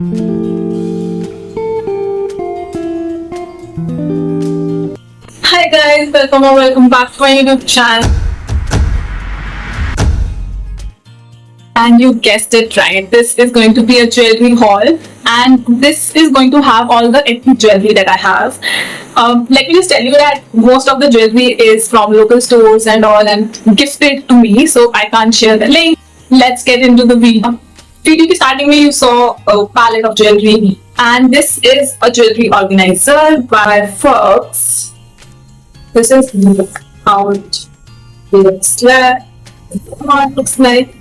Hi guys, welcome back to my YouTube channel. And you guessed it right, this is going to be a jewelry haul, and this is going to have all the ethnic jewelry that I have. Let me just tell you that most of the jewelry is from local stores and all and gifted to me, so I can't share the link. Let's get into the video. Video के starting में you saw a palette of jewelry, and this is a jewelry organizer by Fox. This is how it looks like.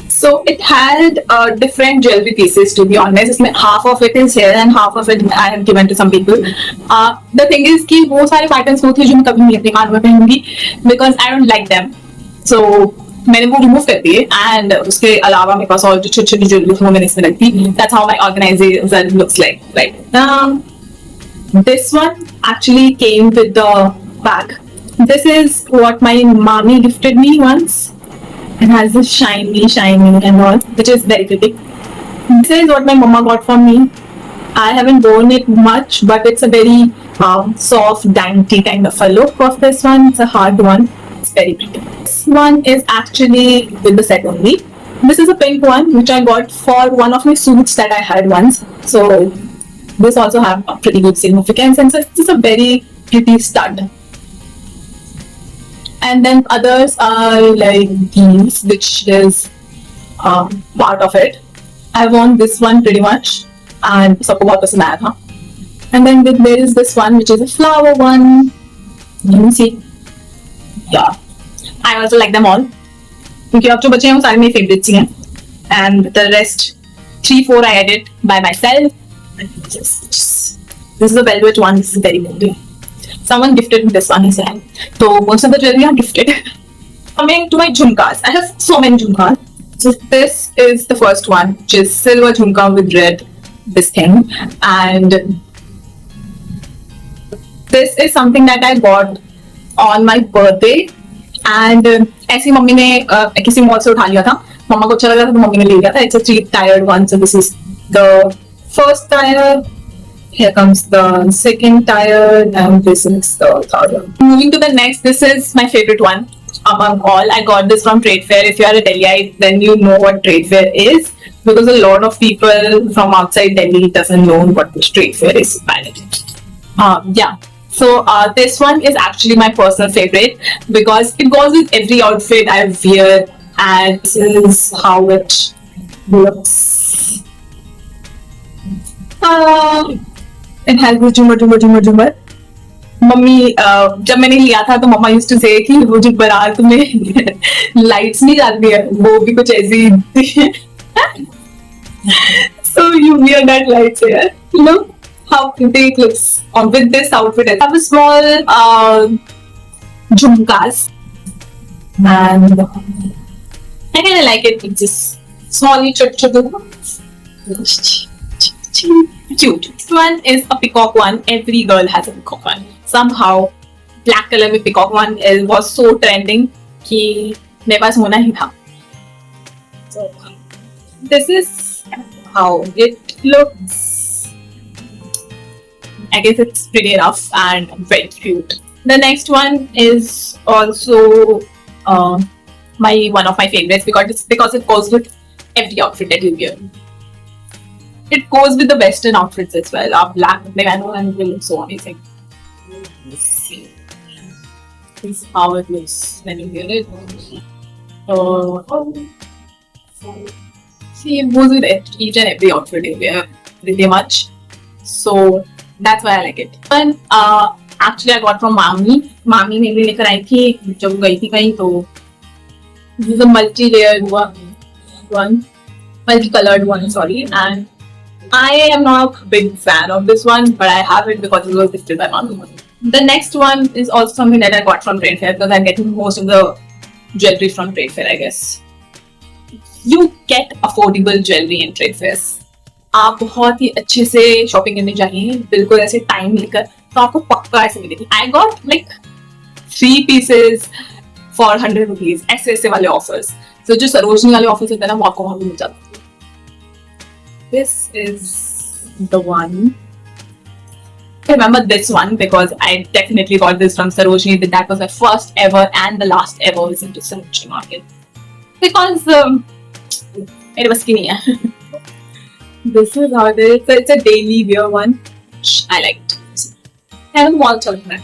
So it had different jewelry pieces, to be honest. Half of it is here and half of it I have given to some people. The thing is कि वो सारे patterns वो थे जो मैं कभी नहीं अपने कान में पहनूंगी because I don't like them. So मैंने वो remove कर दिए, and उसके अलावा मेरे पास और जो छोटी छोटी jewelry वो मैंने इसमें रख दी. That's how my organizer looks like right now. This one actually came with the bag. This is what my mommy gifted me once. It has this shiny and all, which is very pretty. This is what my mama got for me. I haven't worn it much, but it's a very soft, dainty kind of a look of this one. It's a hard one. It's very pretty. This one is actually with the set only. This is a pink one, which I got for one of my suits that I had once. So this also have a pretty good significance, and so it's a very pretty stud. And then others are like these, which is part of it. I worn this one pretty much, and सबको बहुत पसंद आया था. And then there is this one, which is a flower one. You can see. Yeah, I also like them all. क्योंकि अब जो बचे हैं वो सारे मेरे favorites ही हैं. And the rest 3-4 I edit by myself. This is a velvet one. This is very pretty. Someone gifted me this one as well. So most of the jewelry are gifted. Coming to my jhumkas, I have so many jhumkas. So this is the first one, which is silver jhumka with red, this thing. And this is something that I bought on my birthday. And ऐसी mummy ने किसी mall से उठा लिया था. मम्मा को अच्छा लगा था तो मम्मी ने ले लिया था. It's a 3-tiered one. So this is the first tire. Here comes the second tire, and this is the third one. Moving to the next, this is my favorite one among all. I got this from Trade Fair. If you are a Delhiite, then you know what Trade Fair is, because a lot of people from outside Delhi doesn't know what this Trade Fair is. Yeah. So this one is actually my personal favorite because it goes with every outfit I wear, and this is how it looks. It has this झूमर. Mummy जब मैंने लिया था तो मम्मा used to से कि वो जो बारात में लाइट्स नहीं जाती है वो भी कुछ ऐसी थी. So you wear that lights here. Look how pretty it looks with this outfit. I have a small jhumkas, and I kind of like it. It's just small, cute. This one is a peacock one. Every girl has a peacock one. Somehow, black color with peacock one was so trending कि मेरे पास होना ही था. So this is how it looks. I guess it's pretty rough and very cute. The next one is also one of my favorites because it goes with every outfit that you wear. It goes with the Western outfits as well. Black Nagano and will look so amazing. Let's see. This is how it looks when you wear it. See, it goes with each and every outfit you wear pretty much. So that's why I like it. And actually I got from Mami. Mami ने भी लेकर आई थी जब गई थी कहीं तो. This is a multi-layered one, multi-colored one. Sorry, and I am not a big fan of this one, but I have it because it was gifted by Mami. The next one is also something that I got from Trade Fair because I'm getting most of the jewelry from Trade Fair, I guess. You get affordable jewelry in Trade Fairs. आप बहुत ही अच्छे से shopping करने जाइए, बिल्कुल ऐसे time लेकर, तो आपको पक्का ऐसे मिलेगी. I got like 3 pieces for 100 rupees. ऐसे वाले ऑफर्स. So जो सरोजनी वाले ऑफर्स होते हैं ना वो आपको वहाँ भी मिल जाते हैं. this is the one. I remember this one because I definitely got this from Sarojini. That was my first ever and the last ever visit to Sarojini Market. Because it was skinny. This is how it is. So it's a daily wear one. I liked it. And wall chocolate man.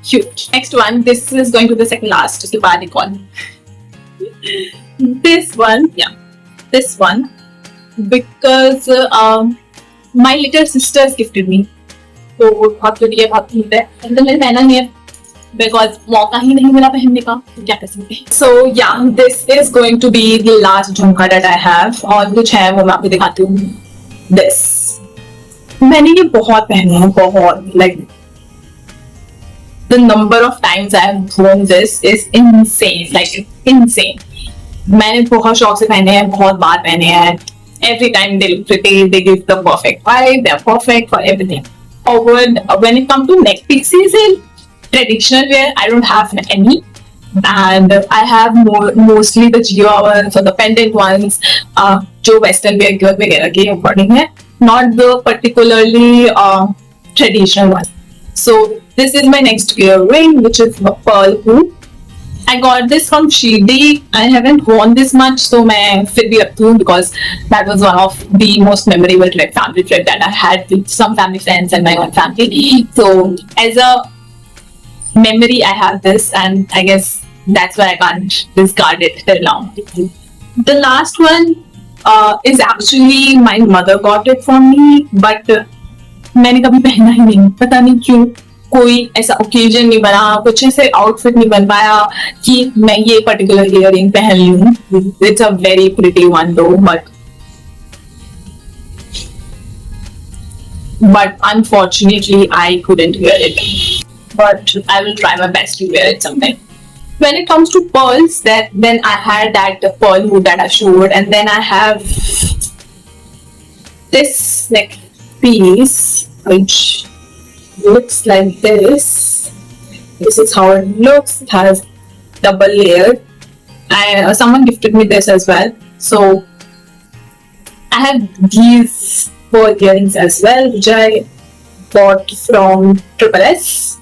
Cute. Next one. This is going to the second last. Uske baad ek one. This one. Yeah. This one. Because my little sisters gifted me. तो बहुत cute है, बहुत cute है। तो मैंने पहना नहीं है बिकॉज मौका ही नहीं मिला पहनने का, तो क्या कर सकते हैं। So yeah this is going to be the last jhumka that I have. और कुछ है वो मैं आपको दिखाती हूँ। दिस मैंने ये बहुत पहने हैं, बहुत like the number of times I have worn this is insane, like insane. मैंने बहुत शौक से पहने हैं, बहुत बार पहने हैं। Every time they look pretty, they give the perfect vibe, they're perfect for everything. When it comes to neck pieces in traditional wear, I don't have any, and I have mostly the Gio ones or the pendant ones, जो western wear वगैरह के according है, not the particularly traditional one. So this is my next earring, which is a pearl hoop. I got this from Shirdi. I haven't worn this much, so मैं फिर भी रखती हूँ because that was one of the most memorable family trip that I had with some family friends and my own family. So as a memory, I have this, and I guess that's why I can't discard it till now. The last one is actually my mother got it for me, but मैंने कभी पहना ही नहीं, पता नहीं क्यों। कोई ऐसा occasion नहीं बना, कुछ ऐसे आउटफिट नहीं बन पाया कि मैं ये पर्टिकुलर इयररिंग पहन लूं। It's a very pretty one दो, but unfortunately I couldn't wear it, but I will try my best to wear it someday. When it comes to pearls, then I had that pearl hood that I showed, and then I have this neck piece which looks like this. This is how it looks. It has double layer. Someone gifted me this as well. So I have these pearl earrings as well, which I bought from Triple S,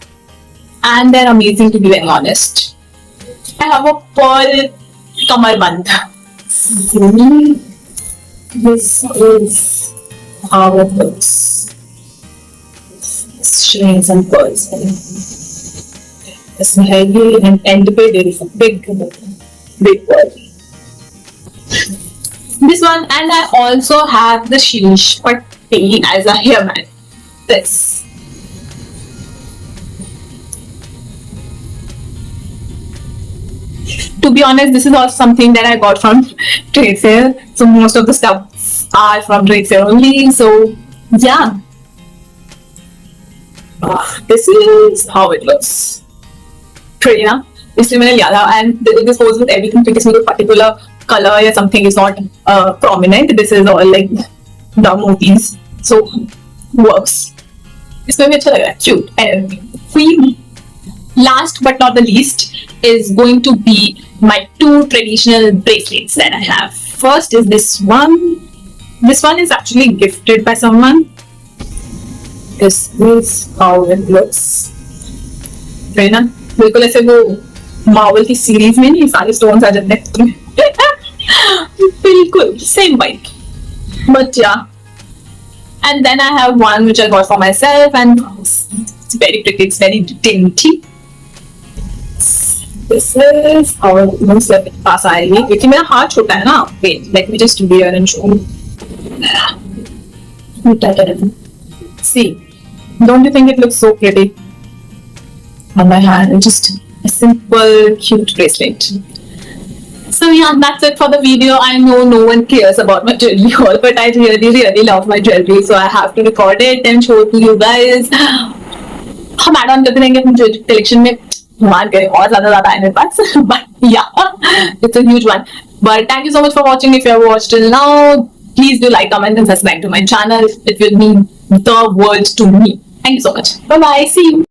and they're amazing, to be very honest. I have a pearl kamarband. This is how it looks. Strings and pearls. It's heavy and end पे there is a big pearl. This one, and I also have the Shirish Patti as a hairband. This. To be honest, this is also something that I got from trade fair. So most of the stuff are from trade fair only. So yeah. This is how it looks. Pretty ना? इसलिए मैंने लिया था, and this goes with everything because इसमें कोई particular color या something is not prominent. This is all like the motifs, so works. इसमें भी अच्छा लग रहा है, cute and everything. Last but not the least is going to be my two traditional bracelets that I have. First is this one. This one is actually gifted by someone. This is how it looks. है ना? बिल्कुल ऐसे वो Marvel की series में नहीं सारे stones आ जाते हैं। बिल्कुल same vibe. But yeah. And then I have one which I got for myself, and it's very pretty. It's very dainty. This is how it looks like पास आएगी, क्योंकि मेरा हाथ छोटा है ना। Wait, let me just wear and show. See. Don't you think it looks so pretty on my hand? It's just a simple, cute bracelet. So yeah, that's it for the video. I know no one cares about my jewelry haul, but I really, really love my jewelry, so I have to record it and show it to you guys. हम add on करते रहेंगे अपनी jewelry collection में, मान करें और ज़्यादा है मेरे पास. But yeah, it's a huge one. But thank you so much for watching. If you have watched till now, please do like, comment, and subscribe to my channel. It will mean the world to me. Thank you so much. Bye bye. See you.